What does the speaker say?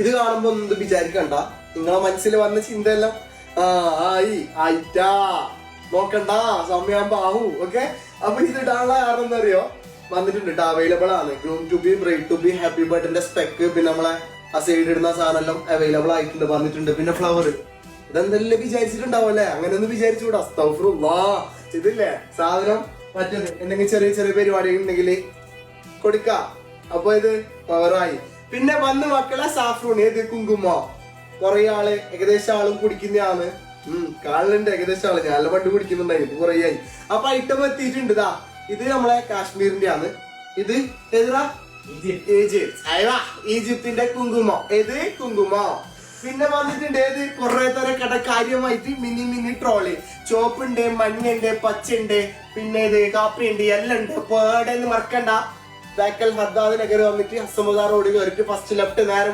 ഇത് കാണുമ്പോ ഒന്നും വിചാരിക്കണ്ട, നിങ്ങളെ മനസ്സിൽ വന്ന ചിന്തയെല്ലാം ആയിട്ടാ നോക്കണ്ട, സമയാകുമ്പോ ആവൂ. ഓക്കെ, അപ്പൊ ഇത് ഇടാനുള്ള കാരണം എന്താ അറിയോ, വന്നിട്ടുണ്ട് കേട്ടോ, അവൈലബിൾ ആണ്. Groom to be, bride to be, happy birthday spec, പിന്നെ നമ്മളെ ആ സൈഡ് ഇടുന്ന സാധനം എല്ലാം അവൈലബിൾ ആയിട്ടുണ്ട്, വന്നിട്ടുണ്ട്. പിന്നെ ഫ്ലവർ, ഇതെന്തെല്ലാം വിചാരിച്ചിട്ടുണ്ടാവും അല്ലെ, അങ്ങനെ ഒന്നും വിചാരിച്ചുകൂടാ. ഇതില്ലേ സാധനം മറ്റേത് എന്തെങ്കിലും ചെറിയ ചെറിയ പരിപാടികൾ ഉണ്ടെങ്കിൽ കൊടുക്ക. അപ്പൊ ഇത് പവറായി. പിന്നെ വന്ന് മക്കളെ സാഫ്രൂൺ, ഏത് കുങ്കുമോ, കൊറേ ആള് ഏകദേശം ആളും കുടിക്കുന്നതാണ്. കാണുന്നുണ്ട് ഏകദേശം ആള്, ഞാൻ പണ്ട് കുടിക്കുന്നുണ്ടായിരുന്നു, കുറെ ആയി. അപ്പൊ ഐറ്റം എത്തിയിട്ടുണ്ട്. ഇതാ ഇത് നമ്മളെ കാശ്മീരിന്റെ ആണ്. ഇത് ഏതാ, ഈജിപ്തിന്റെ കുങ്കുമോ, ഏത് കുങ്കുമോ. പിന്നെ വന്നിട്ടുണ്ട് ഏത് കുറെ തരം കാര്യമായിട്ട് മിനി മിനി ട്രോളി, ചോപ്പുണ്ട്, മഞ്ഞുണ്ട്, പച്ചുണ്ട്, പിന്നെ ഇത് കാപ്പിയുണ്ട്, എല്ലാം ഉണ്ട്. അപ്പൊ എവിടെയെന്ന് മറക്കണ്ട, ബേക്കൽ ഹദ്ദാദ് നഗർ വന്നിട്ട് ഹസമുദ റോഡ് കയറിട്ട് ഫസ്റ്റ് ലെഫ്റ്റ് നേരെ